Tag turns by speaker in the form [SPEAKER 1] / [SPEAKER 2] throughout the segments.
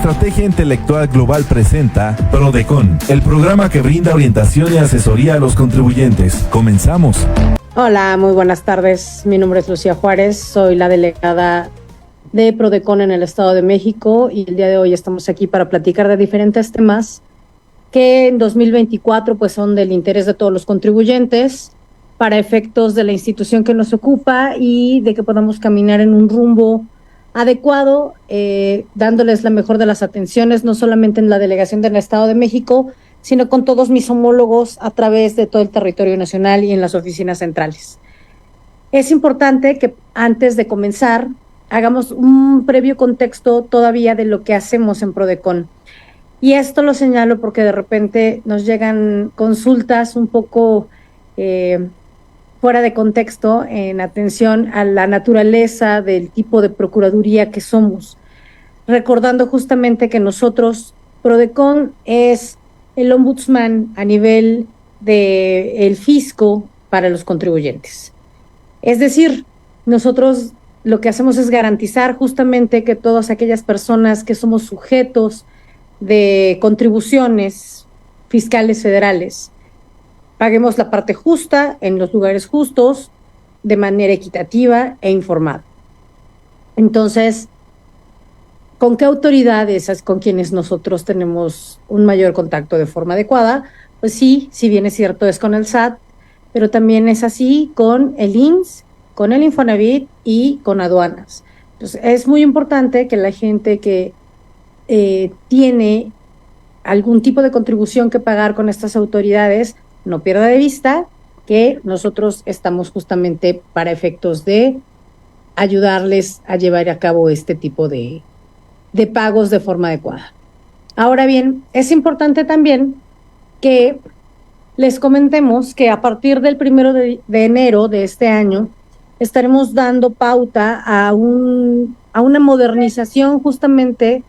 [SPEAKER 1] Estrategia Intelectual Global presenta Prodecon, el programa que brinda orientación y asesoría a los contribuyentes. Comenzamos.
[SPEAKER 2] Hola, muy buenas tardes. Mi nombre es Lucía Juárez, soy la delegada de Prodecon en el Estado de México y el día de hoy estamos aquí para platicar de diferentes temas que en 2024 pues son del interés de todos los contribuyentes para efectos de la institución que nos ocupa y de que podamos caminar en un rumbo adecuado, dándoles la mejor de las atenciones, no solamente en la delegación del Estado de México, sino con todos mis homólogos a través de todo el territorio nacional y en las oficinas centrales. Es importante que antes de comenzar hagamos un previo contexto todavía de lo que hacemos en Prodecon. Y esto lo señalo porque de repente nos llegan consultas un poco fuera de contexto en atención a la naturaleza del tipo de procuraduría que somos. Recordando justamente que nosotros, Prodecon es el ombudsman a nivel del fisco para los contribuyentes. Es decir, nosotros lo que hacemos es garantizar justamente que todas aquellas personas que somos sujetos de contribuciones fiscales federales paguemos la parte justa en los lugares justos, de manera equitativa e informada. Entonces, ¿con qué autoridades es con quienes nosotros tenemos un mayor contacto de forma adecuada? Pues sí, si bien es cierto, es con el SAT, pero también es así con el IMSS, con el Infonavit y con aduanas. Entonces, es muy importante que la gente que tiene algún tipo de contribución que pagar con estas autoridades no pierda de vista que nosotros estamos justamente para efectos de ayudarles a llevar a cabo este tipo de pagos de forma adecuada. Ahora bien, es importante también que les comentemos que a partir del 1 de enero de este año estaremos dando pauta a una modernización justamente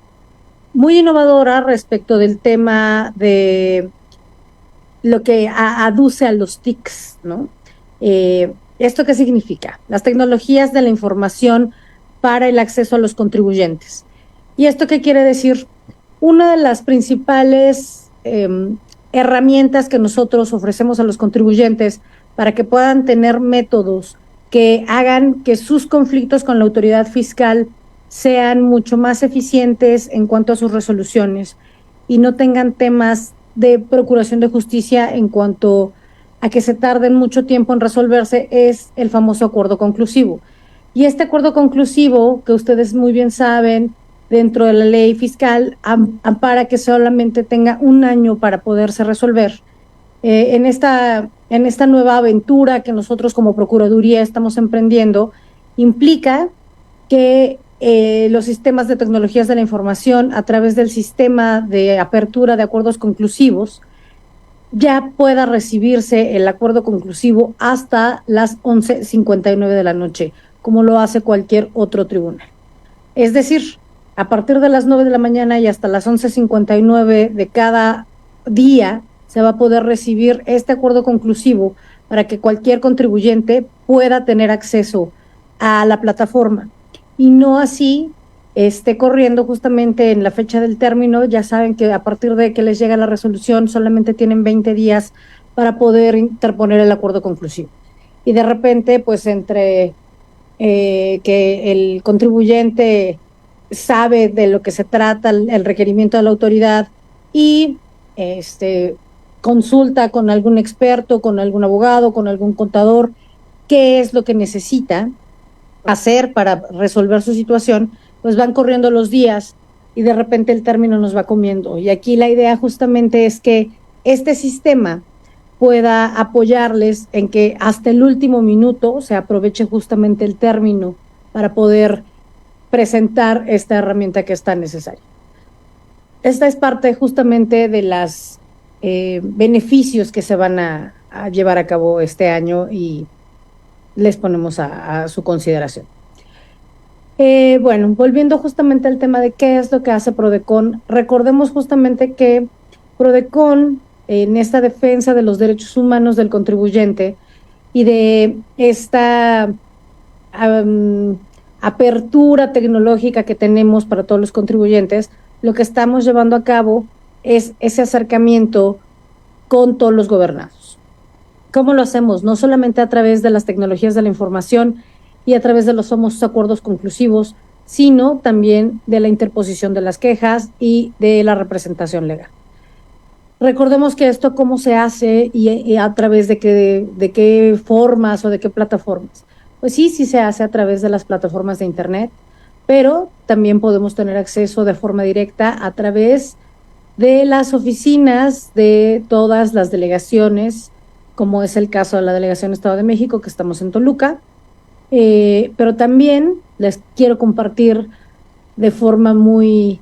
[SPEAKER 2] muy innovadora respecto del tema de lo que aduce a los TICs, ¿no? ¿Esto qué significa? Las tecnologías de la información para el acceso a los contribuyentes. ¿Y esto qué quiere decir? Una de las principales herramientas que nosotros ofrecemos a los contribuyentes para que puedan tener métodos que hagan que sus conflictos con la autoridad fiscal sean mucho más eficientes en cuanto a sus resoluciones y no tengan temas de procuración de justicia en cuanto a que se tarden mucho tiempo en resolverse, es el famoso acuerdo conclusivo. Y este acuerdo conclusivo, que ustedes muy bien saben, dentro de la ley fiscal, ampara que solamente tenga un año para poderse resolver. En esta nueva aventura que nosotros como Procuraduría estamos emprendiendo, implica que los sistemas de tecnologías de la información a través del sistema de apertura de acuerdos conclusivos ya pueda recibirse el acuerdo conclusivo hasta las 11:59 de la noche, como lo hace cualquier otro tribunal. Es decir, a partir de las 9 de la mañana y hasta las 11:59 de cada día se va a poder recibir este acuerdo conclusivo para que cualquier contribuyente pueda tener acceso a la plataforma. Y no así esté corriendo justamente en la fecha del término. Ya saben que a partir de que les llega la resolución solamente tienen 20 días para poder interponer el acuerdo conclusivo. Y de repente, pues entre que el contribuyente sabe de lo que se trata el requerimiento de la autoridad y consulta con algún experto, con algún abogado, con algún contador, qué es lo que necesita hacer para resolver su situación, pues van corriendo los días y de repente el término nos va comiendo. Y aquí la idea justamente es que este sistema pueda apoyarles en que hasta el último minuto se aproveche justamente el término para poder presentar esta herramienta que es tan necesaria. Esta es parte justamente de los beneficios que se van a llevar a cabo este año y les ponemos a su consideración. Bueno, volviendo justamente al tema de qué es lo que hace Prodecon, recordemos justamente que Prodecon, en esta defensa de los derechos humanos del contribuyente y de esta apertura tecnológica que tenemos para todos los contribuyentes, lo que estamos llevando a cabo es ese acercamiento con todos los gobernados. ¿Cómo lo hacemos? No solamente a través de las tecnologías de la información y a través de los famosos acuerdos conclusivos, sino también de la interposición de las quejas y de la representación legal. Recordemos que esto cómo se hace y a través de qué formas o de qué plataformas. Pues sí se hace a través de las plataformas de Internet, pero también podemos tener acceso de forma directa a través de las oficinas de todas las delegaciones, como es el caso de la Delegación Estado de México, que estamos en Toluca, pero también les quiero compartir de forma muy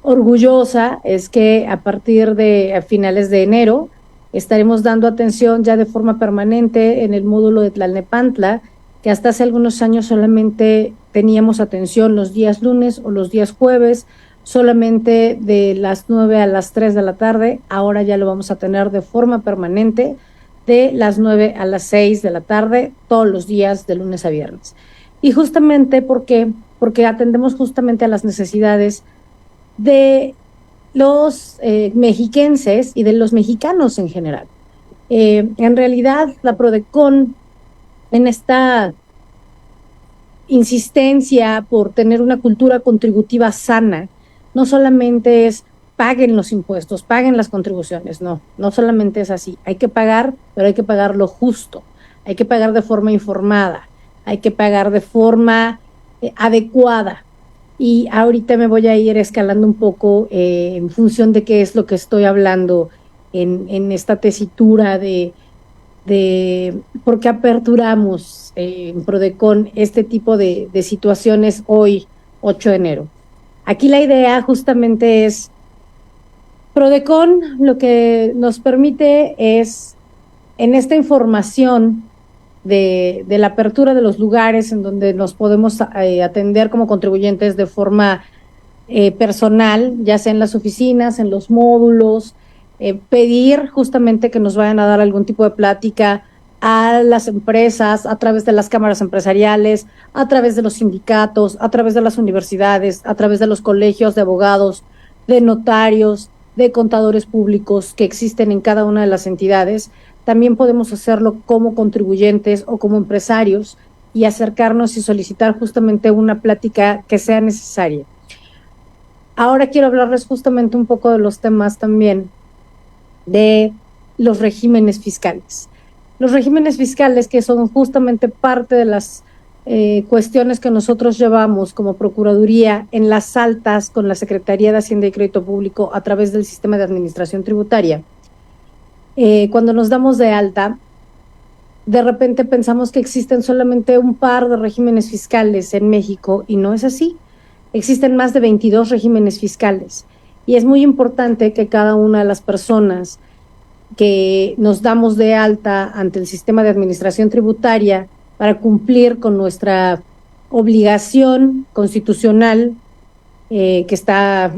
[SPEAKER 2] orgullosa, es que a partir de finales de enero estaremos dando atención ya de forma permanente en el módulo de Tlalnepantla, que hasta hace algunos años solamente teníamos atención los días lunes o los días jueves, solamente de las 9 a las 3 de la tarde, ahora ya lo vamos a tener de forma permanente, de las 9 a las 6 de la tarde, todos los días de lunes a viernes. Y justamente porque atendemos justamente a las necesidades de los mexiquenses y de los mexicanos en general. En realidad, la PRODECON, en esta insistencia por tener una cultura contributiva sana, no solamente es paguen los impuestos, paguen las contribuciones, no solamente es así. Hay que pagar, pero hay que pagar lo justo, hay que pagar de forma informada, hay que pagar de forma adecuada. Y ahorita me voy a ir escalando un poco en función de qué es lo que estoy hablando en esta tesitura de por qué aperturamos en PRODECON este tipo de situaciones hoy, 8 de enero. Aquí la idea justamente es, PRODECON lo que nos permite es, en esta información de la apertura de los lugares en donde nos podemos atender como contribuyentes de forma personal, ya sea en las oficinas, en los módulos, pedir justamente que nos vayan a dar algún tipo de plática a las empresas, a través de las cámaras empresariales, a través de los sindicatos, a través de las universidades, a través de los colegios de abogados, de notarios, de contadores públicos que existen en cada una de las entidades. También podemos hacerlo como contribuyentes o como empresarios y acercarnos y solicitar justamente una plática que sea necesaria. Ahora quiero hablarles justamente un poco de los temas también de los regímenes fiscales. Los regímenes fiscales, que son justamente parte de las cuestiones que nosotros llevamos como Procuraduría en las altas con la Secretaría de Hacienda y Crédito Público a través del sistema de administración tributaria. Cuando nos damos de alta, de repente pensamos que existen solamente un par de regímenes fiscales en México y no es así. Existen más de 22 regímenes fiscales y es muy importante que cada una de las personas que nos damos de alta ante el sistema de administración tributaria para cumplir con nuestra obligación constitucional que está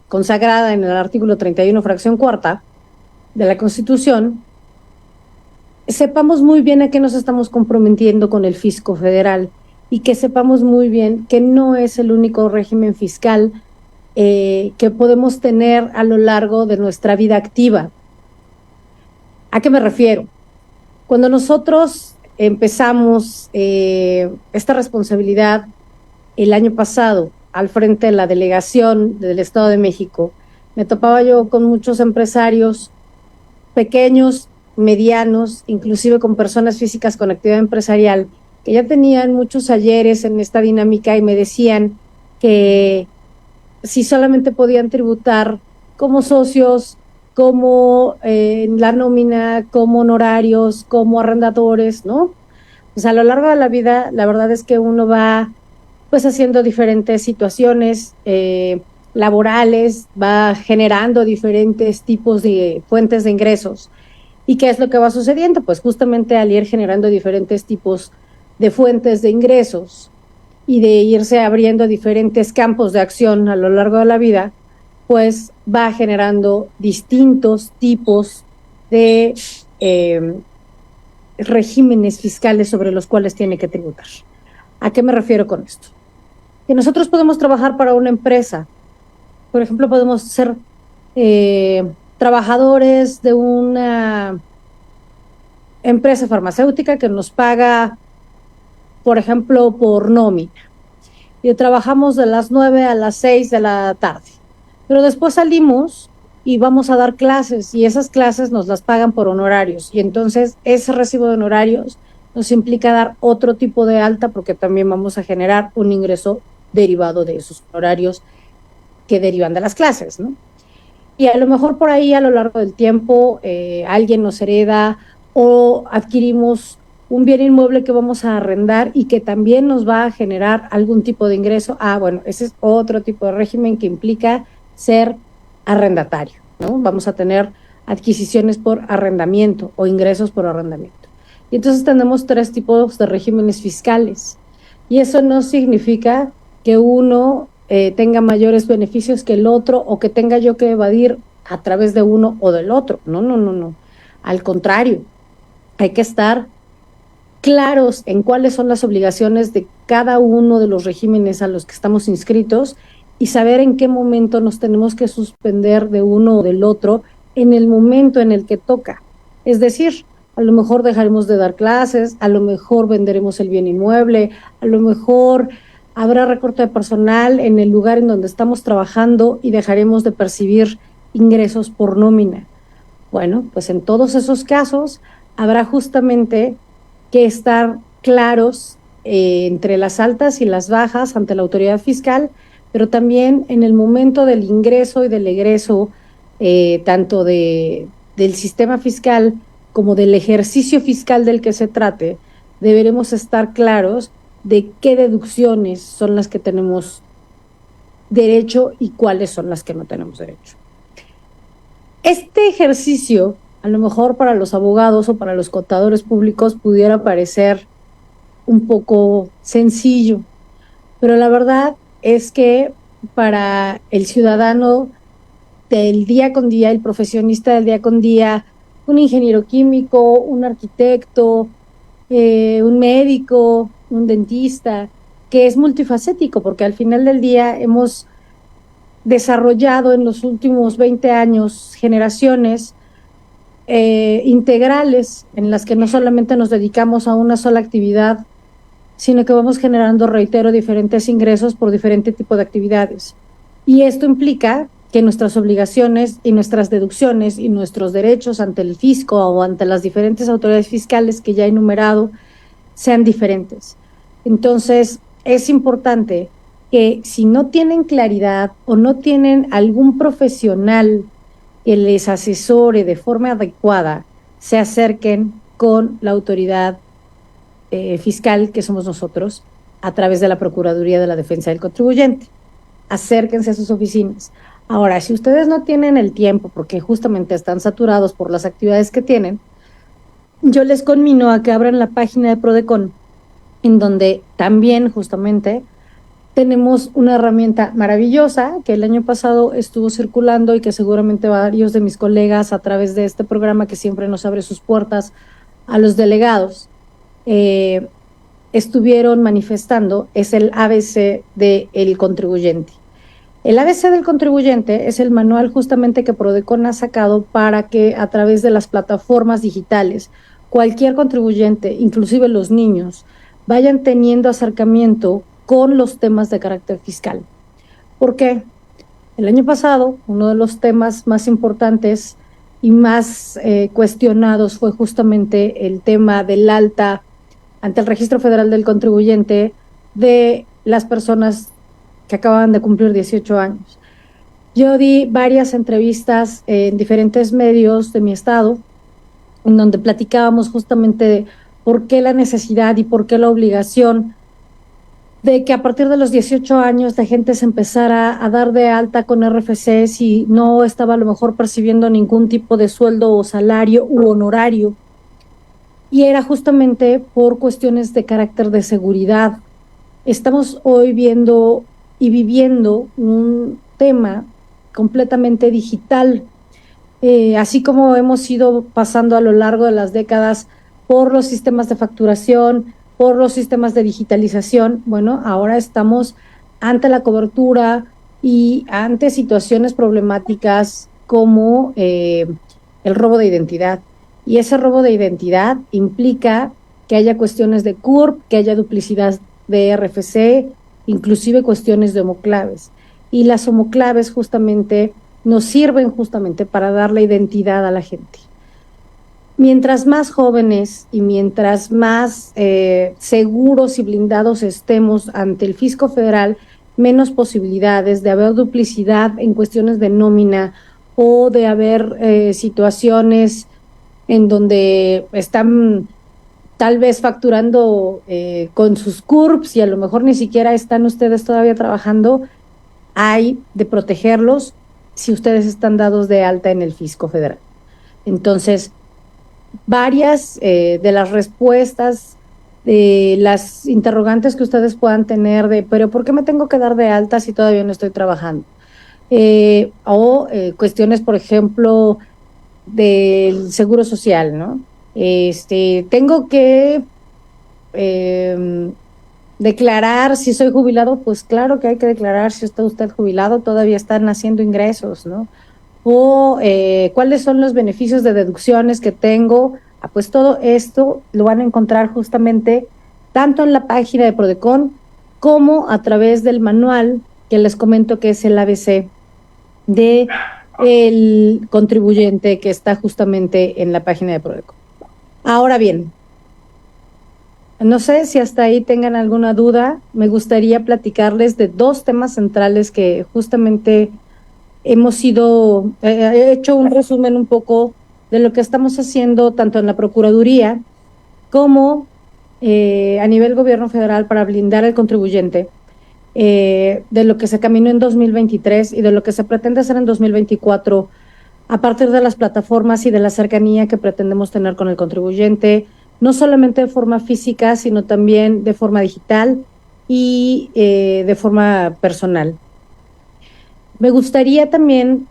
[SPEAKER 2] consagrada en el artículo 31, fracción cuarta de la Constitución, sepamos muy bien a qué nos estamos comprometiendo con el fisco federal y que sepamos muy bien que no es el único régimen fiscal que podemos tener a lo largo de nuestra vida activa. ¿A qué me refiero? Cuando nosotros empezamos esta responsabilidad el año pasado al frente de la delegación del Estado de México, me topaba yo con muchos empresarios pequeños, medianos, inclusive con personas físicas con actividad empresarial, que ya tenían muchos ayeres en esta dinámica y me decían que si solamente podían tributar como socios, como en la nómina, como honorarios, como arrendadores, ¿no? Pues a lo largo de la vida, la verdad es que uno va pues haciendo diferentes situaciones laborales, va generando diferentes tipos de fuentes de ingresos. ¿Y qué es lo que va sucediendo? Pues justamente al ir generando diferentes tipos de fuentes de ingresos y de irse abriendo diferentes campos de acción a lo largo de la vida, pues va generando distintos tipos de regímenes fiscales sobre los cuales tiene que tributar. ¿A qué me refiero con esto? Que nosotros podemos trabajar para una empresa Por ejemplo, podemos ser trabajadores de una empresa farmacéutica que nos paga, por ejemplo, por nómina, y trabajamos de las 9 a las 6 de la tarde, pero después salimos y vamos a dar clases, y esas clases nos las pagan por honorarios, y entonces ese recibo de honorarios nos implica dar otro tipo de alta, porque también vamos a generar un ingreso derivado de esos honorarios que derivan de las clases, ¿no? Y a lo mejor por ahí a lo largo del tiempo alguien nos hereda o adquirimos un bien inmueble que vamos a arrendar y que también nos va a generar algún tipo de ingreso. Bueno, ese es otro tipo de régimen que implica ser arrendatario, ¿no? Vamos a tener adquisiciones por arrendamiento o ingresos por arrendamiento. Y entonces tenemos 3 tipos de regímenes fiscales. Y eso no significa que uno tenga mayores beneficios que el otro, o que tenga yo que evadir a través de uno o del otro. No. Al contrario, hay que estar claros en cuáles son las obligaciones de cada uno de los regímenes a los que estamos inscritos, y saber en qué momento nos tenemos que suspender de uno o del otro en el momento en el que toca. Es decir, a lo mejor dejaremos de dar clases, a lo mejor venderemos el bien inmueble, a lo mejor habrá recorte de personal en el lugar en donde estamos trabajando y dejaremos de percibir ingresos por nómina. Bueno, pues en todos esos casos habrá justamente que estar claros entre las altas y las bajas ante la autoridad fiscal, pero también en el momento del ingreso y del egreso, tanto del sistema fiscal como del ejercicio fiscal del que se trate. Deberemos estar claros de qué deducciones son las que tenemos derecho y cuáles son las que no tenemos derecho. Este ejercicio, a lo mejor para los abogados o para los contadores públicos, pudiera parecer un poco sencillo, pero la verdad es que para el ciudadano del día con día, el profesionista del día con día, un ingeniero químico, un arquitecto, un médico, un dentista, que es multifacético, porque al final del día hemos desarrollado en los últimos 20 años generaciones integrales, en las que no solamente nos dedicamos a una sola actividad, sino que vamos generando, reitero, diferentes ingresos por diferente tipo de actividades. Y esto implica que nuestras obligaciones y nuestras deducciones y nuestros derechos ante el fisco o ante las diferentes autoridades fiscales que ya he enumerado sean diferentes. Entonces, es importante que si no tienen claridad o no tienen algún profesional que les asesore de forma adecuada, se acerquen con la autoridad fiscal, que somos nosotros, a través de la Procuraduría de la Defensa del Contribuyente. Acérquense a sus oficinas. Ahora, si ustedes no tienen el tiempo, porque justamente están saturados por las actividades que tienen, yo les conmino a que abran la página de Prodecon, en donde también justamente tenemos una herramienta maravillosa que el año pasado estuvo circulando y que seguramente varios de mis colegas, a través de este programa que siempre nos abre sus puertas a los delegados, estuvieron manifestando. Es el ABC del contribuyente. El ABC del contribuyente es el manual justamente que Prodecon ha sacado para que a través de las plataformas digitales cualquier contribuyente, inclusive los niños, vayan teniendo acercamiento con los temas de carácter fiscal. ¿Por qué? El año pasado, uno de los temas más importantes y más cuestionados fue justamente el tema del alta ante el Registro Federal del Contribuyente de las personas que acababan de cumplir 18 años. Yo di varias entrevistas en diferentes medios de mi estado, en donde platicábamos justamente de por qué la necesidad y por qué la obligación de que a partir de los 18 años la gente se empezara a dar de alta con RFC si no estaba a lo mejor percibiendo ningún tipo de sueldo o salario u honorario. Y era justamente por cuestiones de carácter de seguridad. Estamos hoy viendo y viviendo un tema completamente digital, así como hemos ido pasando a lo largo de las décadas por los sistemas de facturación, por los sistemas de digitalización. Bueno, ahora estamos ante la cobertura y ante situaciones problemáticas como el robo de identidad. Y ese robo de identidad implica que haya cuestiones de CURP, que haya duplicidad de RFC, inclusive cuestiones de homoclaves. Y las homoclaves justamente nos sirven justamente para darle identidad a la gente. Mientras más jóvenes y mientras más seguros y blindados estemos ante el fisco federal, menos posibilidades de haber duplicidad en cuestiones de nómina o de haber situaciones en donde están tal vez facturando con sus CURPS y a lo mejor ni siquiera están ustedes todavía trabajando. Hay de protegerlos si ustedes están dados de alta en el fisco federal. Entonces, varias de las respuestas, de las interrogantes que ustedes puedan tener de, pero ¿por qué me tengo que dar de alta si todavía no estoy trabajando? Cuestiones, por ejemplo, del seguro social, ¿no? Tengo que declarar si soy jubilado, pues claro que hay que declarar si está usted jubilado, todavía están haciendo ingresos, ¿no? O cuáles son los beneficios de deducciones que tengo. Pues todo esto lo van a encontrar justamente tanto en la página de Prodecon como a través del manual que les comento que es el ABC de el contribuyente que está justamente en la página de Prodecon. Ahora bien, no sé si hasta ahí tengan alguna duda. Me gustaría platicarles de dos temas centrales que justamente he hecho un resumen un poco de lo que estamos haciendo tanto en la Procuraduría como a nivel gobierno federal para blindar al contribuyente, de lo que se caminó en 2023 y de lo que se pretende hacer en 2024 a partir de las plataformas y de la cercanía que pretendemos tener con el contribuyente, no solamente de forma física, sino también de forma digital y de forma personal. Me gustaría también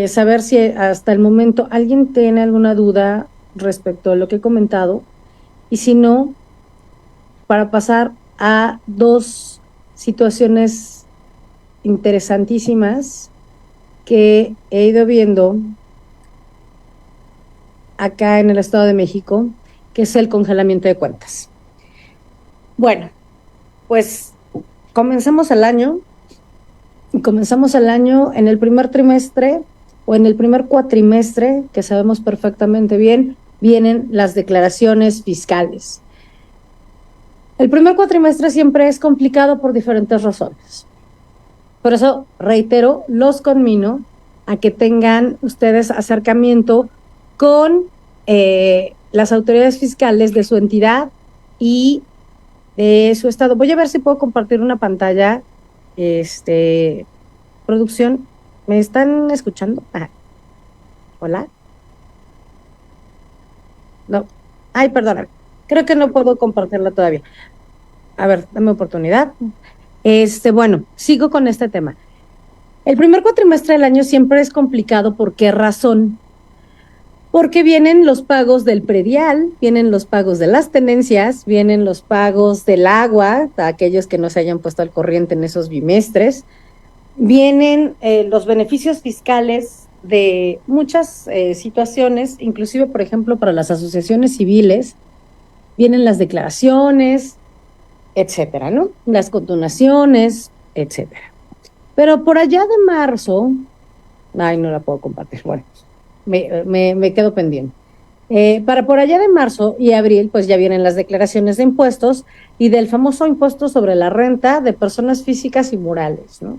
[SPEAKER 2] saber si hasta el momento alguien tiene alguna duda respecto a lo que he comentado, y si no, para pasar a dos situaciones interesantísimas que he ido viendo acá en el Estado de México, que es el congelamiento de cuentas. Bueno, pues comenzamos el año en el primer trimestre o en el primer cuatrimestre, que sabemos perfectamente bien, vienen las declaraciones fiscales. El primer cuatrimestre siempre es complicado por diferentes razones. Por eso, reitero, los conmino a que tengan ustedes acercamiento con las autoridades fiscales de su entidad y de su estado. Voy a ver si puedo compartir una pantalla. Producción, ¿me están escuchando? Hola. No. Ay, perdóname. Creo que no puedo compartirla todavía. A ver, dame oportunidad. Bueno, sigo con este tema. El primer cuatrimestre del año siempre es complicado. ¿Por qué razón? Porque vienen los pagos del predial, vienen los pagos de las tenencias, vienen los pagos del agua, a aquellos que no se hayan puesto al corriente en esos bimestres, vienen los beneficios fiscales de muchas situaciones, inclusive, por ejemplo, para las asociaciones civiles, vienen las declaraciones, etcétera, ¿no? Las condonaciones, etcétera. Pero por allá de marzo, no la puedo compartir, bueno, me quedo pendiente. Para por allá de marzo y abril, pues ya vienen las declaraciones de impuestos y del famoso impuesto sobre la renta de personas físicas y morales, ¿no?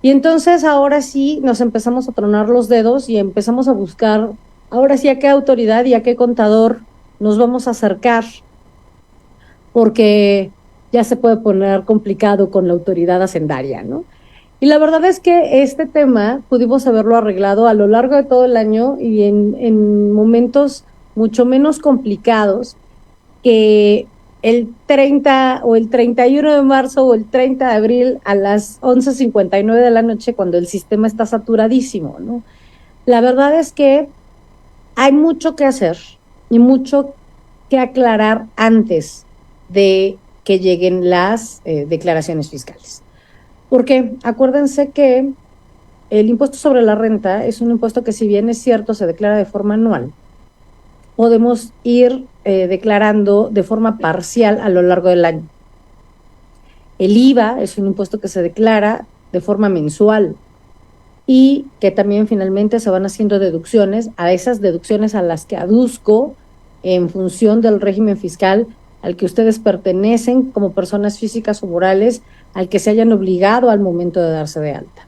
[SPEAKER 2] Y entonces ahora sí nos empezamos a tronar los dedos y empezamos a buscar, ahora sí, a qué autoridad y a qué contador nos vamos a acercar, porque ya se puede poner complicado con la autoridad hacendaria, ¿no? Y la verdad es que este tema pudimos haberlo arreglado a lo largo de todo el año y en momentos mucho menos complicados que el 30 o el 31 de marzo o el 30 de abril a las 11:59 de la noche, cuando el sistema está saturadísimo, ¿no? La verdad es que hay mucho que hacer y mucho que aclarar antes de que lleguen las declaraciones fiscales. Porque acuérdense que el impuesto sobre la renta es un impuesto que, si bien es cierto, se declara de forma anual, podemos ir declarando de forma parcial a lo largo del año. El IVA es un impuesto que se declara de forma mensual y que también finalmente se van haciendo deducciones, a esas deducciones a las que aduzco en función del régimen fiscal al que ustedes pertenecen como personas físicas o morales, al que se hayan obligado al momento de darse de alta.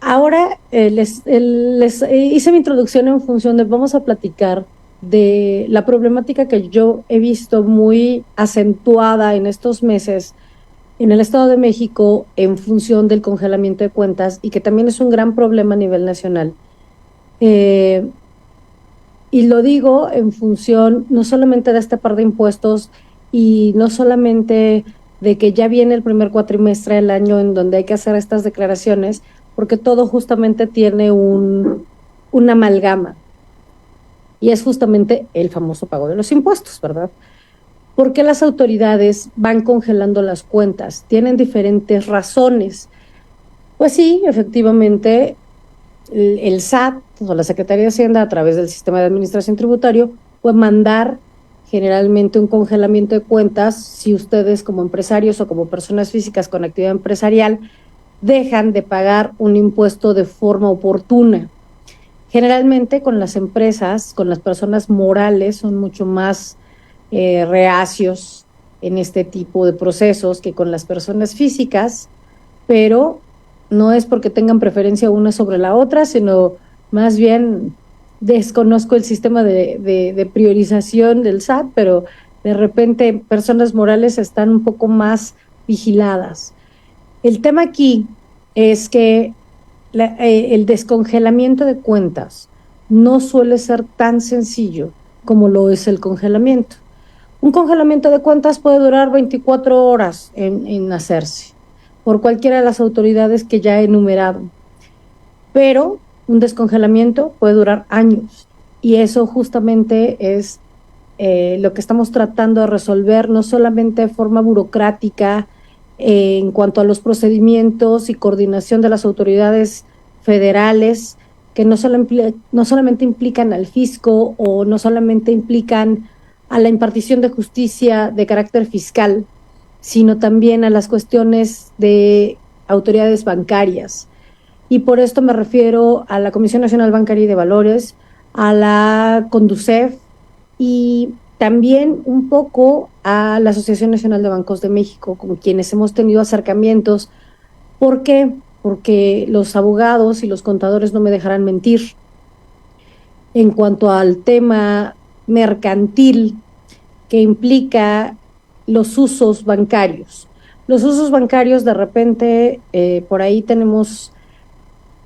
[SPEAKER 2] Ahora les hice mi introducción en función de, vamos a platicar de la problemática que yo he visto muy acentuada en estos meses en el Estado de México en función del congelamiento de cuentas, y que también es un gran problema a nivel nacional. Y lo digo en función no solamente de este par de impuestos y no solamente de que ya viene el primer cuatrimestre del año en donde hay que hacer estas declaraciones, porque todo justamente tiene una amalgama. Y es justamente el famoso pago de los impuestos, ¿verdad? ¿Por qué las autoridades van congelando las cuentas? Tienen diferentes razones. Pues sí, efectivamente, el SAT o la Secretaría de Hacienda, a través del sistema de administración tributario, puede mandar generalmente un congelamiento de cuentas si ustedes, como empresarios o como personas físicas con actividad empresarial, dejan de pagar un impuesto de forma oportuna. Generalmente con las empresas, con las personas morales, son mucho más reacios en este tipo de procesos que con las personas físicas, pero no es porque tengan preferencia una sobre la otra, sino más bien desconozco el sistema de priorización del SAT, pero de repente personas morales están un poco más vigiladas. El tema aquí es que el descongelamiento de cuentas no suele ser tan sencillo como lo es el congelamiento. Un congelamiento de cuentas puede durar 24 horas en hacerse por cualquiera de las autoridades que ya he enumerado, pero un descongelamiento puede durar años, y eso justamente es lo que estamos tratando de resolver, no solamente de forma burocrática en cuanto a los procedimientos y coordinación de las autoridades federales, que no solamente implican al fisco o no solamente implican a la impartición de justicia de carácter fiscal, sino también a las cuestiones de autoridades bancarias. Y por esto me refiero a la Comisión Nacional Bancaria y de Valores, a la CONDUCEF y también un poco a la Asociación Nacional de Bancos de México, con quienes hemos tenido acercamientos. ¿Por qué? Porque los abogados y los contadores no me dejarán mentir. En cuanto al tema mercantil que implica los usos bancarios. Los usos bancarios, de repente, por ahí tenemos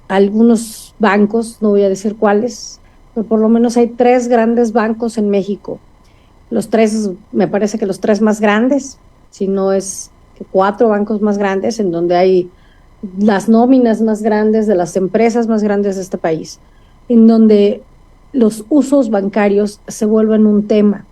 [SPEAKER 2] algunos bancos, no voy a decir cuáles, pero por lo menos hay 3 grandes bancos en México. Los 3, me parece que los 3 más grandes, si no es que 4 bancos más grandes, en donde hay las nóminas más grandes de las empresas más grandes de este país, en donde los usos bancarios se vuelven un tema.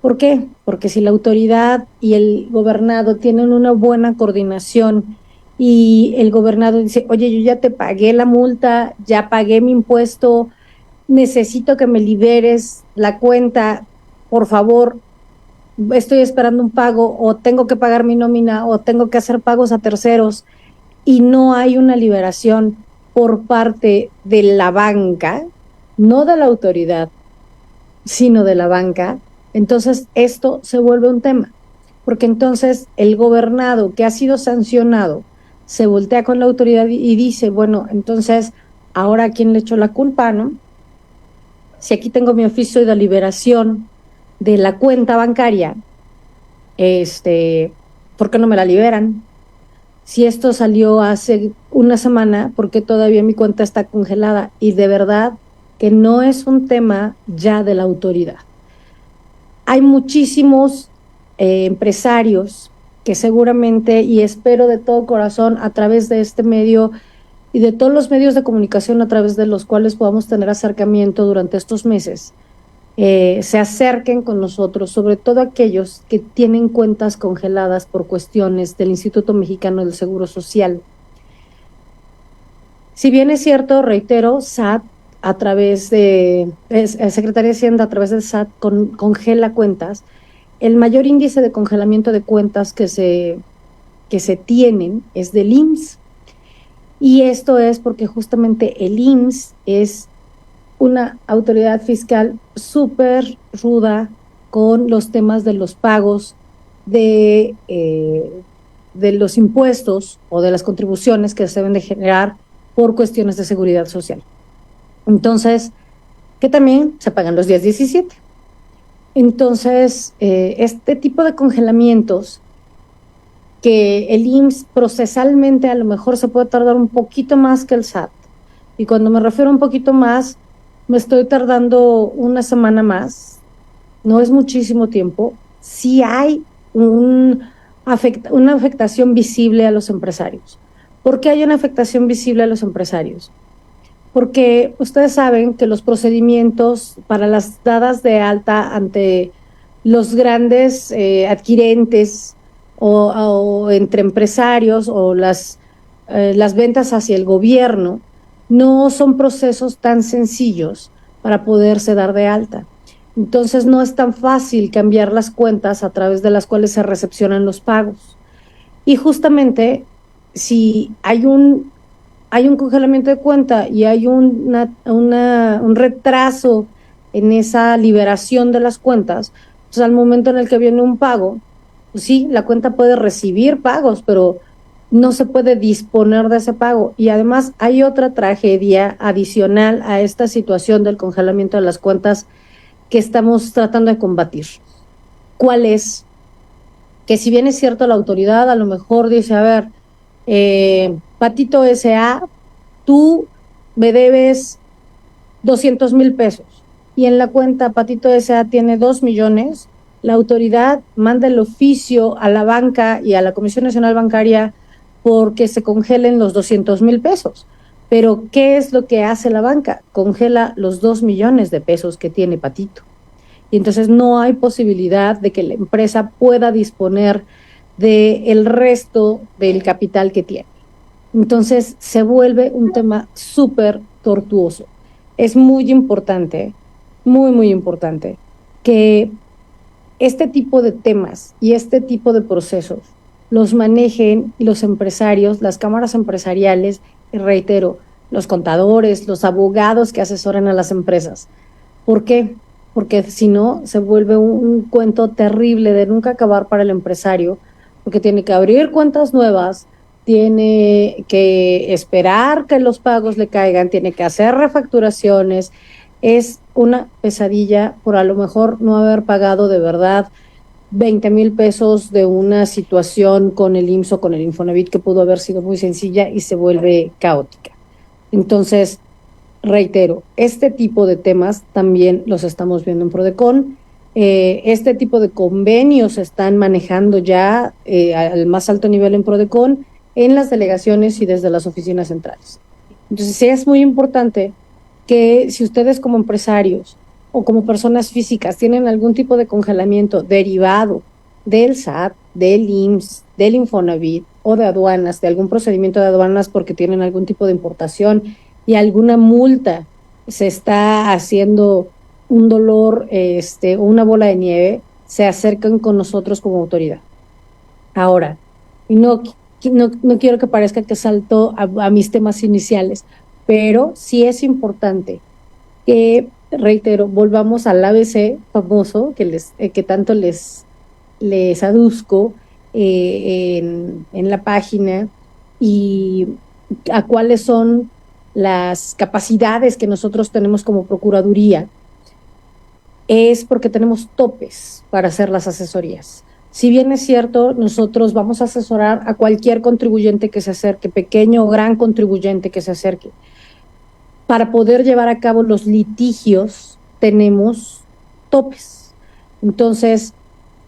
[SPEAKER 2] ¿Por qué? Porque si la autoridad y el gobernado tienen una buena coordinación y el gobernado dice, oye, yo ya te pagué la multa, ya pagué mi impuesto, necesito que me liberes la cuenta, por favor, estoy esperando un pago, o tengo que pagar mi nómina, o tengo que hacer pagos a terceros, y no hay una liberación por parte de la banca, no de la autoridad, sino de la banca, entonces esto se vuelve un tema, porque entonces el gobernado que ha sido sancionado se voltea con la autoridad y dice, bueno, entonces, ¿ahora a quién le echo la culpa, no? Si aquí tengo mi oficio de liberación de la cuenta bancaria, ¿por qué no me la liberan? Si esto salió hace una semana, ¿por qué todavía mi cuenta está congelada? Y de verdad que no es un tema ya de la autoridad. Hay muchísimos empresarios que seguramente, y espero de todo corazón a través de este medio y de todos los medios de comunicación a través de los cuales podamos tener acercamiento durante estos meses, se acerquen con nosotros, sobre todo aquellos que tienen cuentas congeladas por cuestiones del Instituto Mexicano del Seguro Social. Si bien es cierto, reitero, SAT a través de Secretaría de Hacienda a través del SAT congela cuentas, el mayor índice de congelamiento de cuentas que se tienen es del IMSS. Y esto es porque justamente el IMSS es una autoridad fiscal súper ruda con los temas de los pagos de los impuestos o de las contribuciones que se deben de generar por cuestiones de seguridad social. Entonces, que también se pagan los días 17. Entonces, este tipo de congelamientos que el IMSS procesalmente a lo mejor se puede tardar un poquito más que el SAT. Y cuando me refiero a un poquito más, me estoy tardando una semana más. No es muchísimo tiempo. Sí hay una afectación visible a los empresarios. ¿Por qué hay una afectación visible a los empresarios? Porque ustedes saben que los procedimientos para las dadas de alta ante los grandes adquirentes o entre empresarios o las ventas hacia el gobierno no son procesos tan sencillos para poderse dar de alta. Entonces no es tan fácil cambiar las cuentas a través de las cuales se recepcionan los pagos. Y justamente si hay un congelamiento de cuenta y hay un retraso en esa liberación de las cuentas, pues al momento en el que viene un pago, pues sí, la cuenta puede recibir pagos, pero no se puede disponer de ese pago. Y además hay otra tragedia adicional a esta situación del congelamiento de las cuentas que estamos tratando de combatir. ¿Cuál es? Que si bien es cierto, la autoridad a lo mejor dice, a ver, Patito S.A., tú me debes 200,000 pesos y en la cuenta Patito S.A. tiene 2 millones, la autoridad manda el oficio a la banca y a la Comisión Nacional Bancaria porque se congelen los 200,000 pesos. Pero, ¿qué es lo que hace la banca? Congela los 2 millones de pesos que tiene Patito. Y entonces no hay posibilidad de que la empresa pueda disponer del resto del capital que tiene. Entonces se vuelve un tema súper tortuoso. Es muy importante, muy importante, que este tipo de temas y este tipo de procesos los manejen los empresarios, las cámaras empresariales, y reitero, los contadores, los abogados que asesoran a las empresas. ¿Por qué? Porque si no, se vuelve un cuento terrible de nunca acabar para el empresario, porque tiene que abrir cuentas nuevas, tiene que esperar que los pagos le caigan, tiene que hacer refacturaciones. Es una pesadilla por a lo mejor no haber pagado de verdad 20,000 pesos de una situación con el IMSS o con el Infonavit que pudo haber sido muy sencilla y se vuelve caótica. Entonces, reitero, este tipo de temas también los estamos viendo en Prodecon. Este tipo de convenios se están manejando ya al más alto nivel en Prodecon, en las delegaciones y desde las oficinas centrales. Entonces, sí es muy importante que si ustedes como empresarios o como personas físicas tienen algún tipo de congelamiento derivado del SAT, del IMSS, del Infonavit o de aduanas, de algún procedimiento de aduanas porque tienen algún tipo de importación y alguna multa se está haciendo un dolor o una bola de nieve, se acercan con nosotros como autoridad. Ahora, y no quiero que parezca que salto a mis temas iniciales, pero sí es importante que, reitero, volvamos al ABC famoso que tanto les aduzco en la página y a cuáles son las capacidades que nosotros tenemos como Procuraduría. Es porque tenemos topes para hacer las asesorías. Si bien es cierto, nosotros vamos a asesorar a cualquier contribuyente que se acerque, pequeño o gran contribuyente que se acerque. Para poder llevar a cabo los litigios tenemos topes. Entonces,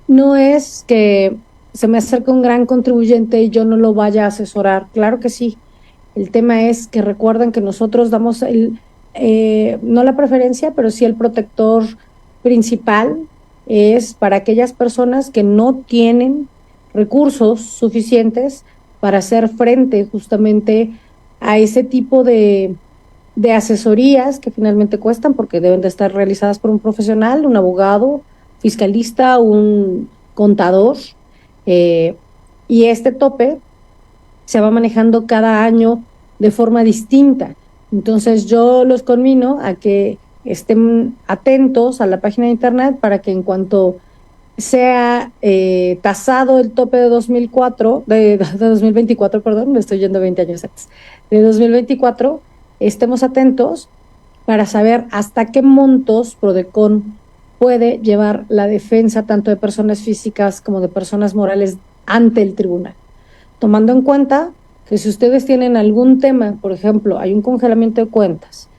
[SPEAKER 2] no es que se me acerque un gran contribuyente y yo no lo vaya a asesorar. Claro que sí. El tema es que recuerden que nosotros damos no la preferencia, pero sí el protector principal es para aquellas personas que no tienen recursos suficientes para hacer frente justamente a ese tipo de asesorías que finalmente cuestan, porque deben de estar realizadas por un profesional, un abogado, fiscalista, un contador, y este tope se va manejando cada año de forma distinta. Entonces yo los conmino a que estén atentos a la página de internet para que en cuanto sea tasado el tope de 2004, de 2024, perdón, me estoy yendo 20 años antes, de 2024, estemos atentos para saber hasta qué montos Prodecon puede llevar la defensa tanto de personas físicas como de personas morales ante el tribunal. Tomando en cuenta que si ustedes tienen algún tema, por ejemplo, hay un congelamiento de cuentas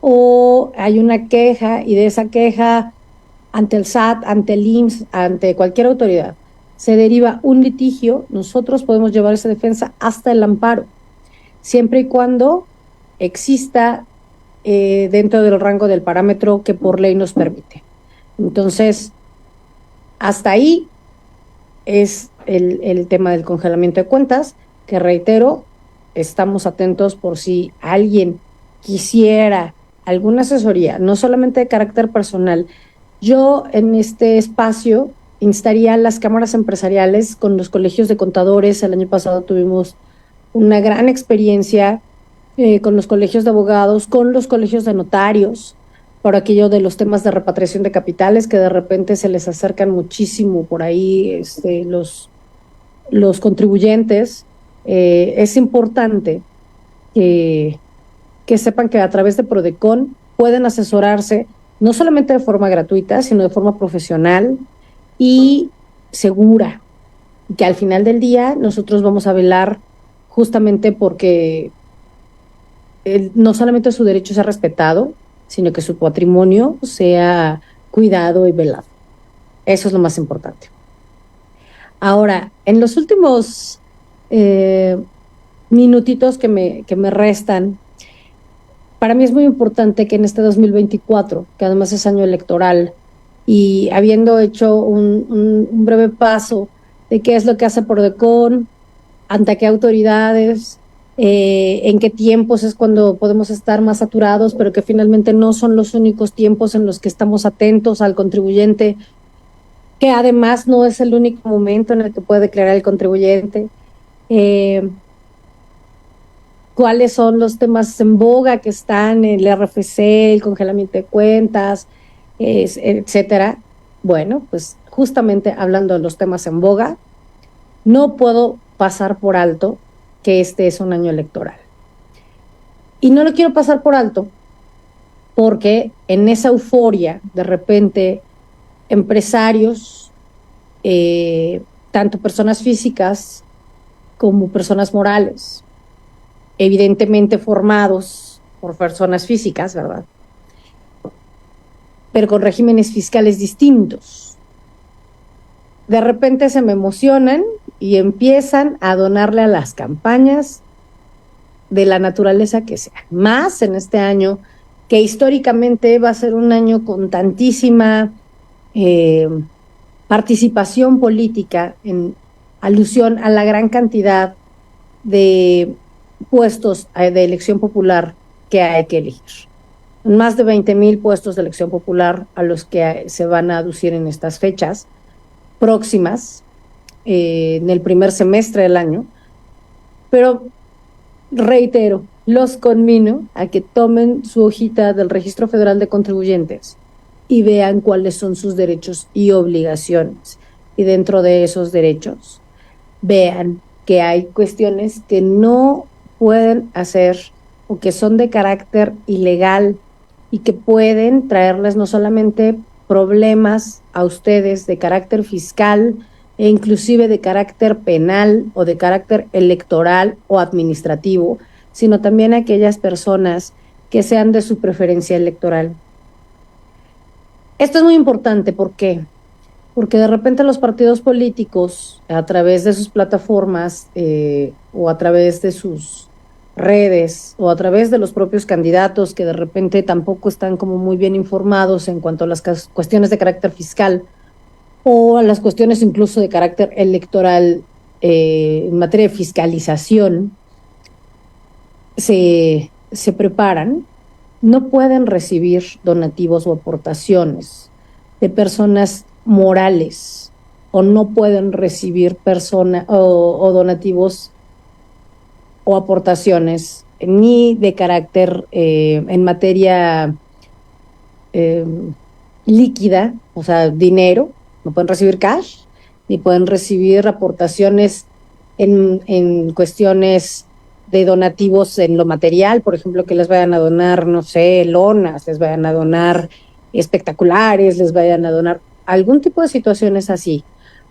[SPEAKER 2] o hay una queja y de esa queja ante el SAT, ante el IMSS, ante cualquier autoridad, se deriva un litigio, nosotros podemos llevar esa defensa hasta el amparo, siempre y cuando exista dentro del rango del parámetro que por ley nos permite. Entonces, hasta ahí es el tema del congelamiento de cuentas, que reitero, estamos atentos por si alguien quisiera alguna asesoría, no solamente de carácter personal. Yo en este espacio instaría a las cámaras empresariales con los colegios de contadores. El año pasado tuvimos una gran experiencia con los colegios de abogados, con los colegios de notarios, por aquello de los temas de repatriación de capitales que de repente se les acercan muchísimo por ahí los contribuyentes. Es importante que sepan que a través de Prodecon pueden asesorarse no solamente de forma gratuita, sino de forma profesional y segura, que al final del día nosotros vamos a velar justamente porque no solamente su derecho sea respetado, sino que su patrimonio sea cuidado y velado. Eso es lo más importante. Ahora, en los últimos minutitos que me restan, para mí es muy importante que en este 2024, que además es año electoral, y habiendo hecho un breve paso de qué es lo que hace Prodecon, ante qué autoridades, en qué tiempos es cuando podemos estar más saturados, pero que finalmente no son los únicos tiempos en los que estamos atentos al contribuyente, que además no es el único momento en el que puede declarar el contribuyente. ¿Cuáles son los temas en boga que están, el RFC, el congelamiento de cuentas, etcétera? Bueno, pues justamente hablando de los temas en boga, no puedo pasar por alto que este es un año electoral. Y no lo quiero pasar por alto porque en esa euforia, de repente, empresarios, tanto personas físicas como personas morales, evidentemente formados por personas físicas, ¿verdad?, pero con regímenes fiscales distintos, de repente se me emocionan y empiezan a donarle a las campañas de la naturaleza que sea. Más en este año, que históricamente va a ser un año con tantísima participación política, en alusión a la gran cantidad de puestos de elección popular que hay que elegir. Más de 20,000 puestos de elección popular a los que se van a aducir en estas fechas próximas, en el primer semestre del año. Pero reitero, los conmino a que tomen su hojita del Registro Federal de Contribuyentes y vean cuáles son sus derechos y obligaciones. Y dentro de esos derechos, vean que hay cuestiones que no pueden hacer o que son de carácter ilegal y que pueden traerles no solamente problemas a ustedes de carácter fiscal e inclusive de carácter penal o de carácter electoral o administrativo, sino también a aquellas personas que sean de su preferencia electoral. Esto es muy importante, ¿por qué? Porque de repente los partidos políticos, a través de sus plataformas o a través de sus redes o a través de los propios candidatos que de repente tampoco están como muy bien informados en cuanto a las cuestiones de carácter fiscal o a las cuestiones incluso de carácter electoral en materia de fiscalización, se preparan, no pueden recibir donativos o aportaciones de personas morales o no pueden recibir o donativos o aportaciones ni de carácter en materia líquida, o sea, dinero, no pueden recibir cash, ni pueden recibir aportaciones en cuestiones de donativos en lo material, por ejemplo, que les vayan a donar, no sé, lonas, les vayan a donar espectaculares, les vayan a donar algún tipo de situaciones así.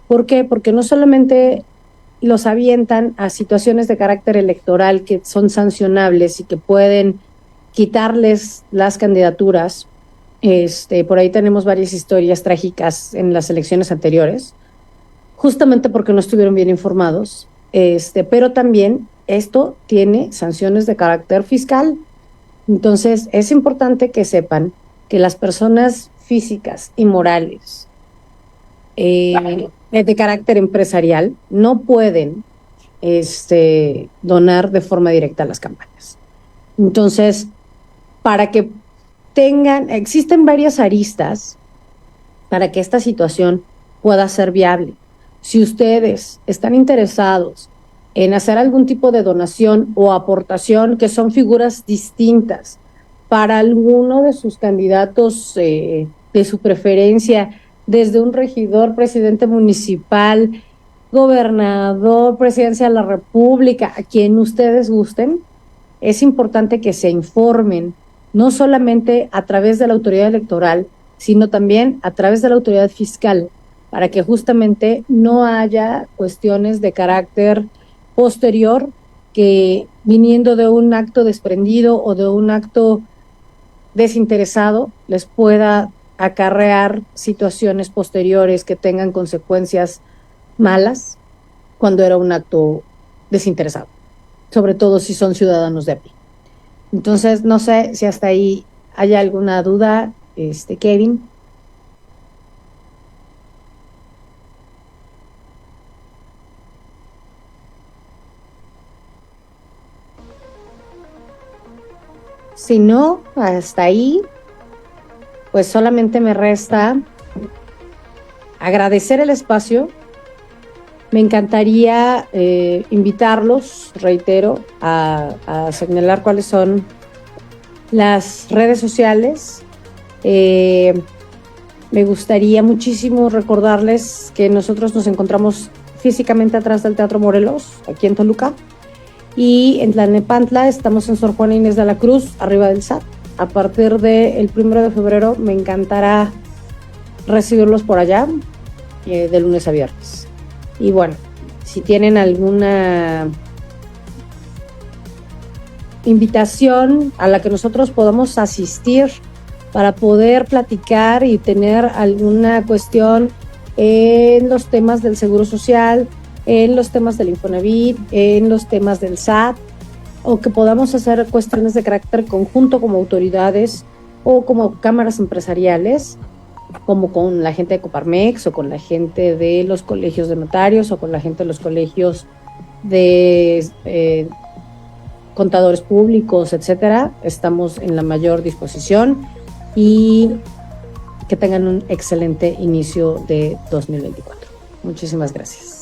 [SPEAKER 2] ¿Por qué? Porque no solamente los avientan a situaciones de carácter electoral que son sancionables y que pueden quitarles las candidaturas. Por ahí tenemos varias historias trágicas en las elecciones anteriores, justamente porque no estuvieron bien informados, pero también esto tiene sanciones de carácter fiscal. Entonces, es importante que sepan que las personas físicas y morales de carácter empresarial no pueden donar de forma directa a las campañas. Entonces, para que existen varias aristas para que esta situación pueda ser viable. Si ustedes están interesados en hacer algún tipo de donación o aportación, que son figuras distintas para alguno de sus candidatos de su preferencia, desde un regidor, presidente municipal, gobernador, presidencia de la República, a quien ustedes gusten, es importante que se informen, no solamente a través de la autoridad electoral, sino también a través de la autoridad fiscal, para que justamente no haya cuestiones de carácter posterior que, viniendo de un acto desprendido o de un acto desinteresado, les pueda acarrear situaciones posteriores que tengan consecuencias malas cuando era un acto desinteresado, sobre todo si son ciudadanos de a pie. Entonces, no sé si hasta ahí hay alguna duda, Kevin. Si no, hasta ahí, pues solamente me resta agradecer el espacio. Me encantaría invitarlos, reitero, a señalar cuáles son las redes sociales. Me gustaría muchísimo recordarles que nosotros nos encontramos físicamente atrás del Teatro Morelos, aquí en Toluca, y en Tlalnepantla estamos en Sor Juana Inés de la Cruz, arriba del SAT. A partir del 1 de febrero me encantará recibirlos por allá, de lunes a viernes. Y bueno, si tienen alguna invitación a la que nosotros podamos asistir para poder platicar y tener alguna cuestión en los temas del Seguro Social, en los temas del Infonavit, en los temas del SAT, o que podamos hacer cuestiones de carácter conjunto como autoridades o como cámaras empresariales, como con la gente de Coparmex o con la gente de los colegios de notarios o con la gente de los colegios de contadores públicos, etcétera. Estamos en la mayor disposición y que tengan un excelente inicio de 2024. Muchísimas gracias.